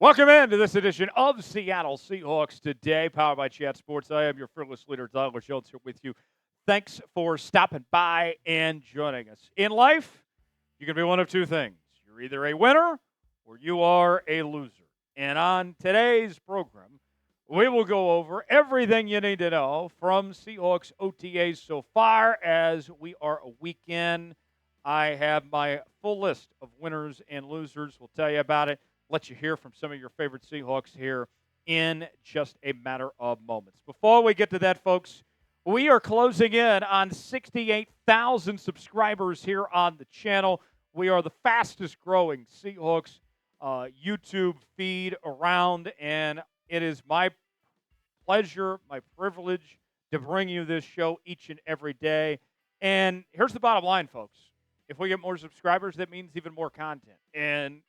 Welcome into this edition of Seattle Seahawks Today, powered by Chat Sports. I am your fearless leader, Tyler Schultz, here with you. Thanks for stopping by and joining us. In life, you can be one of two things. You're either a winner or you are a loser. And on today's program, we will go over everything you need to know from Seahawks OTAs so far as we are a week in. I have my full list of winners and losers. We'll tell you about it. Let you hear from some of your favorite Seahawks here in just a matter of moments. Before we get to that, folks, we are closing in on 68,000 subscribers here on the channel. We are the fastest growing Seahawks YouTube feed around, and it is my pleasure, my privilege to bring you this show each and every day. And here's the bottom line, folks. If we get more subscribers, that means even more content. And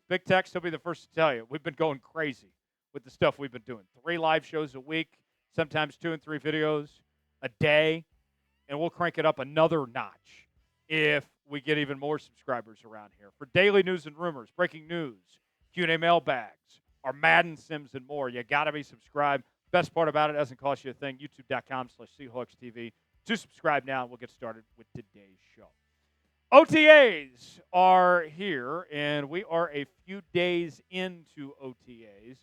Big Tex will be the first to tell you, we've been going crazy with the stuff we've been doing. 3 live shows a week, sometimes 2 and 3 videos a day, and we'll crank it up another notch if we get even more subscribers around here. For daily news and rumors, breaking news, Q&A mailbags, our Madden sims, and more, you got to be subscribed. Best part about it, doesn't cost you a thing, youtube.com/Seahawks TV. To subscribe now, and we'll get started with today's show. OTAs are here, and we are a few days into OTAs.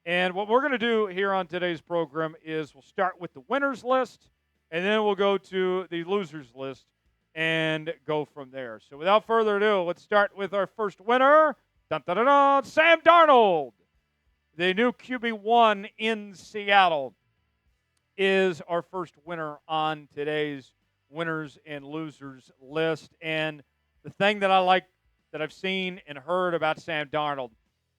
And what we're going to do here on today's program is we'll start with the winners list, and then we'll go to the losers list and go from there. So without further ado, let's start with our first winner. Dun, dun, dun, dun, Sam Darnold, the new QB1 in Seattle, is our first winner on today's winners and losers list. And the thing that I like that I've seen and heard about Sam Darnold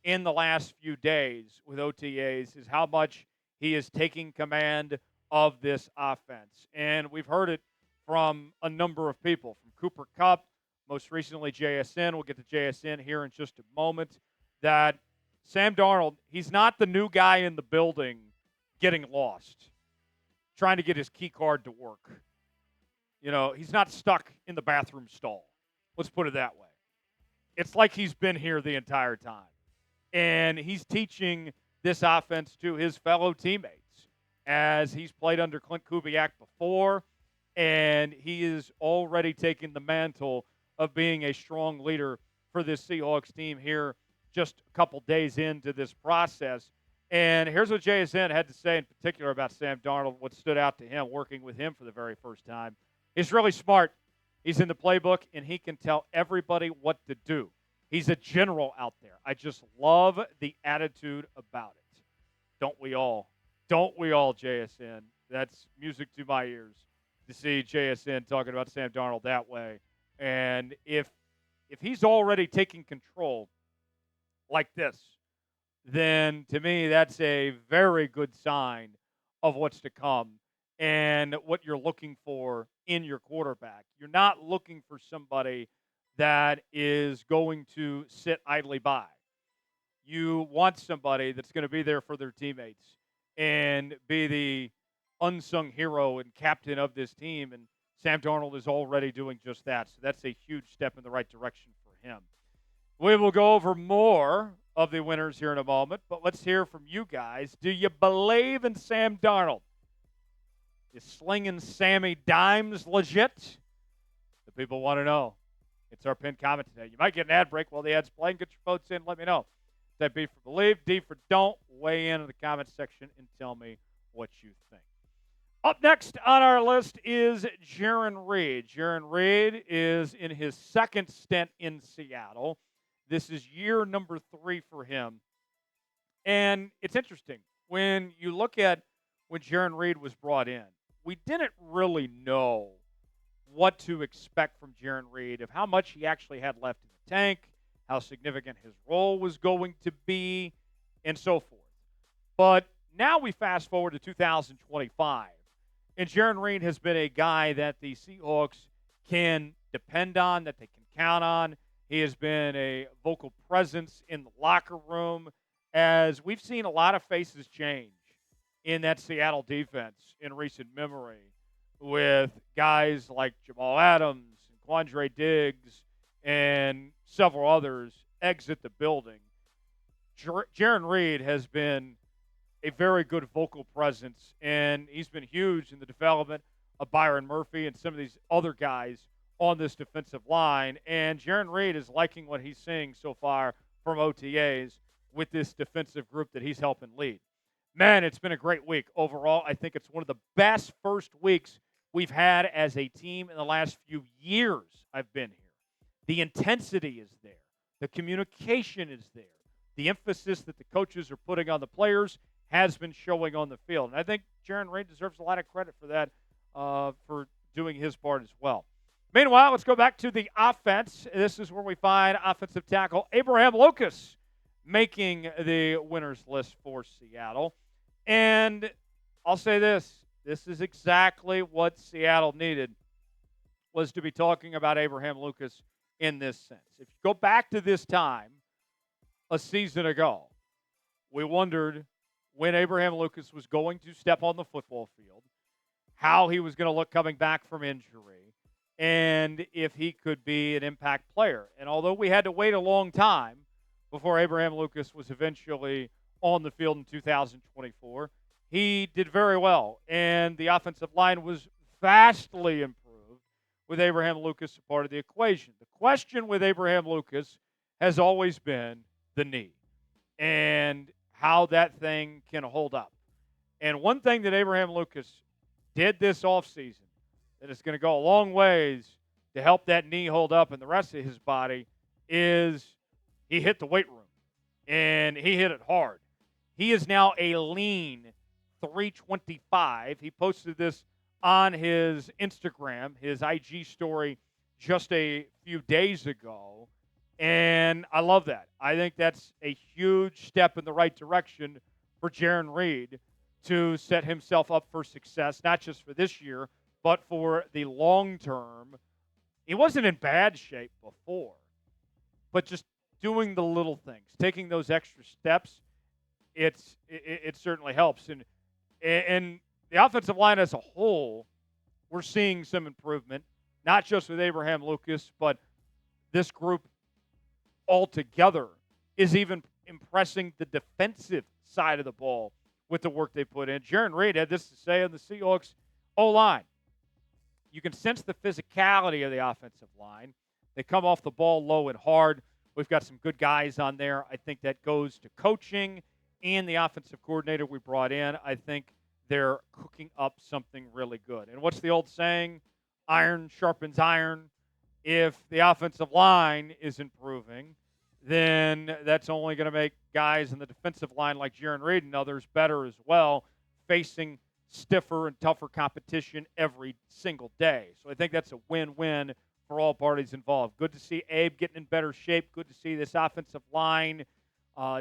in the last few days with OTAs is how much he is taking command of this offense. And we've heard it from a number of people, from Cooper Kupp, most recently JSN. We'll get to JSN here in just a moment. That Sam Darnold, he's not the new guy in the building getting lost, trying to get his key card to work. You know, he's not stuck in the bathroom stall. Let's put it that way. It's like he's been here the entire time. And he's teaching this offense to his fellow teammates as he's played under Clint Kubiak before, and he is already taking the mantle of being a strong leader for this Seahawks team here just a couple days into this process. And here's what JSN had to say in particular about Sam Darnold, what stood out to him working with him for the very first time. He's really smart. He's in the playbook, and he can tell everybody what to do. He's a general out there. I just love the attitude about it. Don't we all? Don't we all, JSN? That's music to my ears to see JSN talking about Sam Darnold that way. And if he's already taking control like this, then to me that's a very good sign of what's to come and what you're looking for in your quarterback. You're not looking for somebody that is going to sit idly by. You want somebody that's going to be there for their teammates and be the unsung hero and captain of this team, and Sam Darnold is already doing just that. So that's a huge step in the right direction for him. We will go over more of the winners here in a moment, but let's hear from you guys. Do you believe in Sam Darnold? Is slinging Sammy dimes legit? The people want to know. It's our pinned comment today. You might get an ad break while the ad's playing. Get your votes in. Let me know. That B for believe, D for don't. Weigh in the comment section and tell me what you think. Up next on our list is Jarran Reed. Jarran Reed is in his second stint in Seattle. This is year number 3 for him. And it's interesting. When you look at when Jarran Reed was brought in, we didn't really know what to expect from Jarran Reed, of how much he actually had left in the tank, how significant his role was going to be, and so forth. But now we fast forward to 2025, and Jarran Reed has been a guy that the Seahawks can depend on, that they can count on. He has been a vocal presence in the locker room, as we've seen a lot of faces change in that Seattle defense in recent memory, with guys like Jamal Adams and Quandre Diggs and several others exit the building. Jarran Reed has been a very good vocal presence, and he's been huge in the development of Byron Murphy and some of these other guys on this defensive line. And Jarran Reed is liking what he's seeing so far from OTAs with this defensive group that he's helping lead. Man, it's been a great week overall. I think it's one of the best first weeks we've had as a team in the last few years I've been here. The intensity is there. The communication is there. The emphasis that the coaches are putting on the players has been showing on the field. And I think Jarran Reed deserves a lot of credit for that, for doing his part as well. Meanwhile, let's go back to the offense. This is where we find offensive tackle Abraham Lucas making the winners list for Seattle. And I'll say this. This is exactly what Seattle needed, was to be talking about Abraham Lucas in this sense. If you go back to this time a season ago, we wondered when Abraham Lucas was going to step on the football field, how he was going to look coming back from injury, and if he could be an impact player. And although we had to wait a long time before Abraham Lucas was eventually on the field in 2024, he did very well. And the offensive line was vastly improved with Abraham Lucas a part of the equation. The question with Abraham Lucas has always been the knee and how that thing can hold up. And one thing that Abraham Lucas did this offseason that is going to go a long ways to help that knee hold up and the rest of his body is he hit the weight room, and he hit it hard. He is now a lean 325. He posted this on his Instagram, his IG story, just a few days ago. And I love that. I think that's a huge step in the right direction for Jarran Reed to set himself up for success, not just for this year, but for the long term. He wasn't in bad shape before, but just doing the little things, taking those extra steps, it certainly helps. And the offensive line as a whole, we're seeing some improvement, not just with Abraham Lucas, but this group altogether is even impressing the defensive side of the ball with the work they put in. Jarran Reed had this to say on the Seahawks O-line. You can sense the physicality of the offensive line. They come off the ball low and hard. We've got some good guys on there. I think that goes to coaching and the offensive coordinator we brought in. I think they're cooking up something really good. And what's the old saying? Iron sharpens iron. If the offensive line is improving, then that's only going to make guys in the defensive line like Jarran Reed and others better as well, facing stiffer and tougher competition every single day. So I think that's a win-win for all parties involved. Good to see Abe getting in better shape. Good to see this offensive line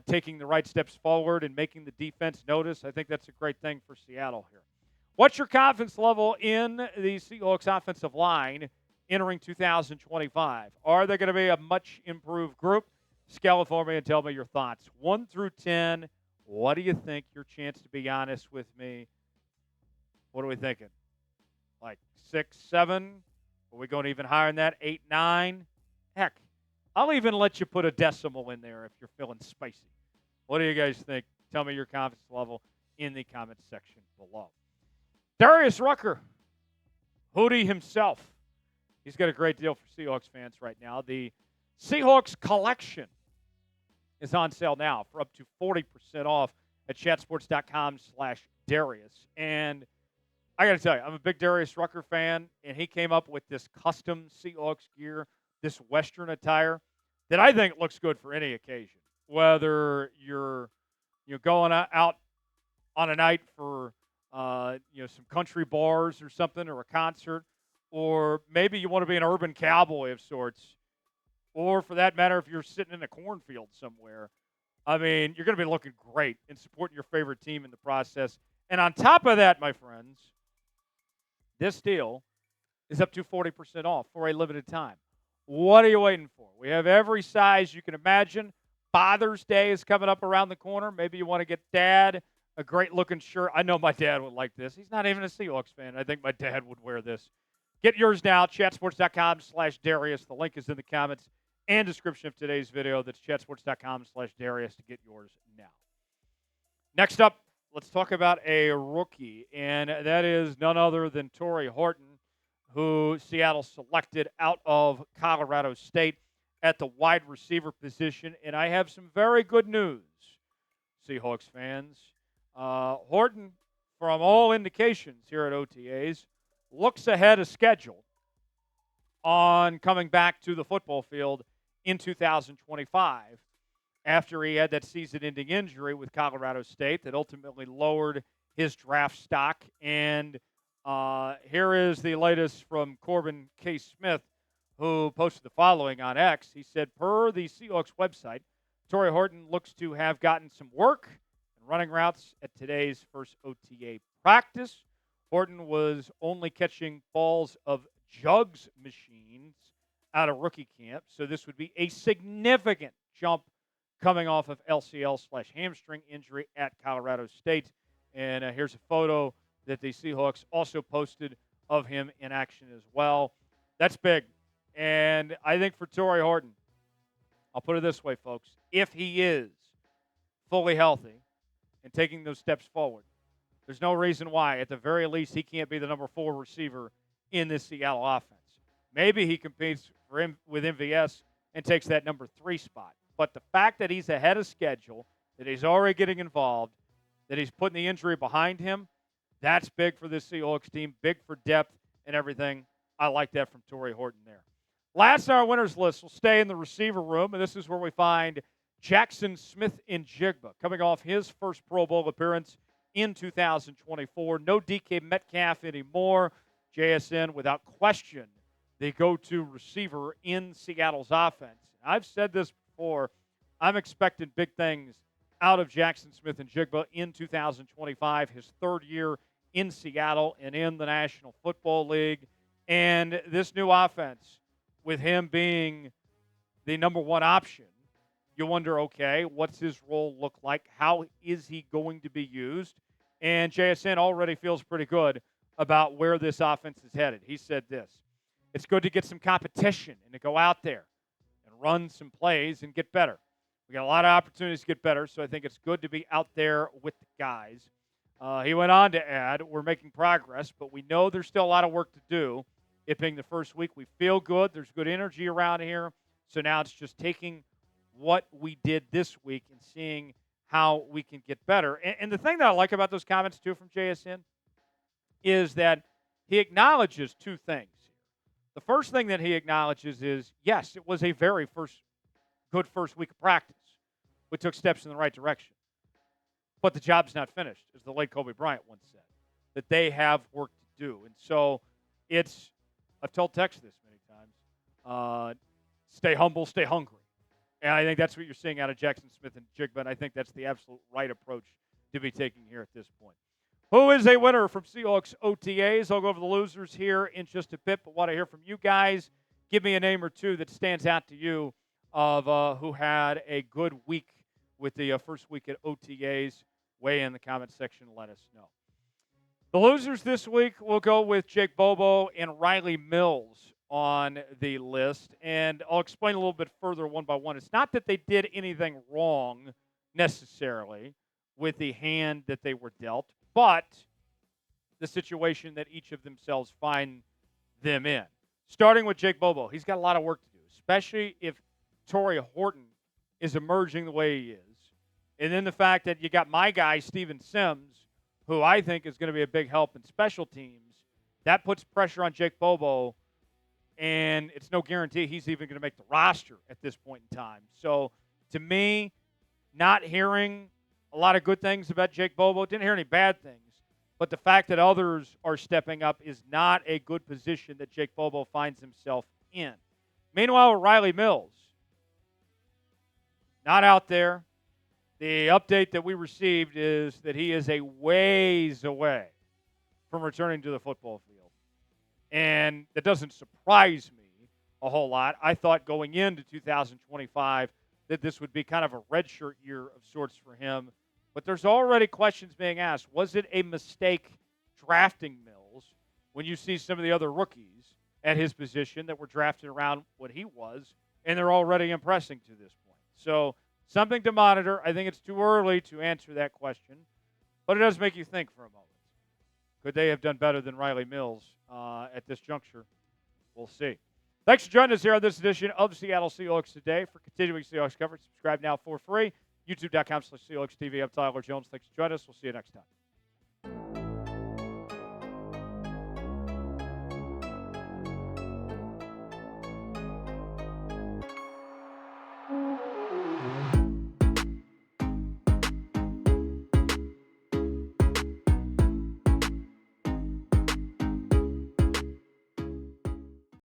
taking the right steps forward and making the defense notice. I think that's a great thing for Seattle here. What's your confidence level in the Seahawks offensive line entering 2025? Are they going to be a much improved group? Scale it for me and tell me your thoughts. 1 through 10, what do you think? Your chance to be honest with me. What are we thinking? Like 6, 7? Are we going even higher than that? 8, 9? Heck, I'll even let you put a decimal in there if you're feeling spicy. What do you guys think? Tell me your confidence level in the comments section below. Darius Rucker, Hootie himself. He's got a great deal for Seahawks fans right now. The Seahawks collection is on sale now for up to 40% off at chatsports.com/Darius. And I got to tell you, I'm a big Darius Rucker fan, and he came up with this custom Seahawks gear, this Western attire, that I think looks good for any occasion. Whether you're going out on a night for some country bars or something, or a concert, or maybe you want to be an urban cowboy of sorts, or for that matter, if you're sitting in a cornfield somewhere. I mean, you're going to be looking great and supporting your favorite team in the process. And on top of that, my friends, this deal is up to 40% off for a limited time. What are you waiting for? We have every size you can imagine. Father's Day is coming up around the corner. Maybe you want to get Dad a great-looking shirt. I know my dad would like this. He's not even a Seahawks fan. I think my dad would wear this. Get yours now, chatsports.com/Darius. The link is in the comments and description of today's video. That's chatsports.com/Darius to get yours now. Next up, let's talk about a rookie, and that is none other than Tory Horton, who Seattle selected out of Colorado State at the wide receiver position. And I have some very good news, Seahawks fans. Horton, from all indications here at OTAs, looks ahead of schedule on coming back to the football field in 2025 after he had that season-ending injury with Colorado State that ultimately lowered his draft stock. And here is the latest from Corbin K. Smith, who posted the following on X. He said, per the Seahawks website, Tory Horton looks to have gotten some work and running routes at today's first OTA practice. Horton was only catching balls of jugs machines out of rookie camp, so this would be a significant jump coming off of LCL/hamstring injury at Colorado State. And here's a photo that the Seahawks also posted of him in action as well. That's big. And I think for Tory Horton, I'll put it this way, folks. If he is fully healthy and taking those steps forward, there's no reason why, at the very least, he can't be the number 4 receiver in this Seattle offense. Maybe he competes for him with MVS and takes that number 3 spot. But the fact that he's ahead of schedule, that he's already getting involved, that he's putting the injury behind him, that's big for this Seahawks team, big for depth and everything. I like that from Tory Horton there. Last on our winners list, we'll stay in the receiver room, and this is where we find Jaxon Smith-Njigba coming off his first Pro Bowl appearance in 2024. No DK Metcalf anymore. JSN, without question, the go-to receiver in Seattle's offense. I've said this before. I'm expecting big things out of Jaxon Smith-Njigba in 2025, his 3rd year in Seattle and in the National Football League. And this new offense, with him being the number 1 option, you wonder, okay, what's his role look like? How is he going to be used? And JSN already feels pretty good about where this offense is headed. He said this: it's good to get some competition and to go out there and run some plays and get better. We got a lot of opportunities to get better, so I think it's good to be out there with the guys. He went on to add, we're making progress, but we know there's still a lot of work to do. It being the first week, we feel good. There's good energy around here. So now it's just taking what we did this week and seeing how we can get better. And the thing that I like about those comments, too, from JSN is that he acknowledges 2 things. The first thing that he acknowledges is, yes, it was a very good first week of practice. We took steps in the right direction. But the job's not finished, as the late Kobe Bryant once said, that they have work to do. And so I've told Tex this many times, stay humble, stay hungry. And I think that's what you're seeing out of Jaxon Smith-Njigba, and I think that's the absolute right approach to be taking here at this point. Who is a winner from Seahawks OTAs? I'll go over the losers here in just a bit, but want to hear from you guys. Give me a name or 2 that stands out to you of who had a good week with the first week at OTAs. Weigh in the comment section and let us know. The losers this week, we'll go with Jake Bobo and Rylie Mills on the list, and I'll explain a little bit further one by one. It's not that they did anything wrong necessarily with the hand that they were dealt, but the situation that each of themselves find them in. Starting with Jake Bobo, he's got a lot of work to do, especially if Tory Horton is emerging the way he is. And then the fact that you got my guy, Steven Sims, who I think is going to be a big help in special teams, that puts pressure on Jake Bobo, and it's no guarantee he's even going to make the roster at this point in time. So, to me, not hearing a lot of good things about Jake Bobo, didn't hear any bad things, but the fact that others are stepping up is not a good position that Jake Bobo finds himself in. Meanwhile, Rylie Mills, not out there. The update that we received is that he is a ways away from returning to the football field. And that doesn't surprise me a whole lot. I thought going into 2025 that this would be kind of a redshirt year of sorts for him. But there's already questions being asked. Was it a mistake drafting Mills when you see some of the other rookies at his position that were drafted around what he was and they're already impressing to this point. So something to monitor. I think it's too early to answer that question, but it does make you think for a moment. Could they have done better than Rylie Mills at this juncture? We'll see. Thanks for joining us here on this edition of Seattle Seahawks Today. For continuing Seahawks coverage, subscribe now for free. YouTube.com/SeahawksTV. I'm Tyler Jones. Thanks for joining us. We'll see you next time.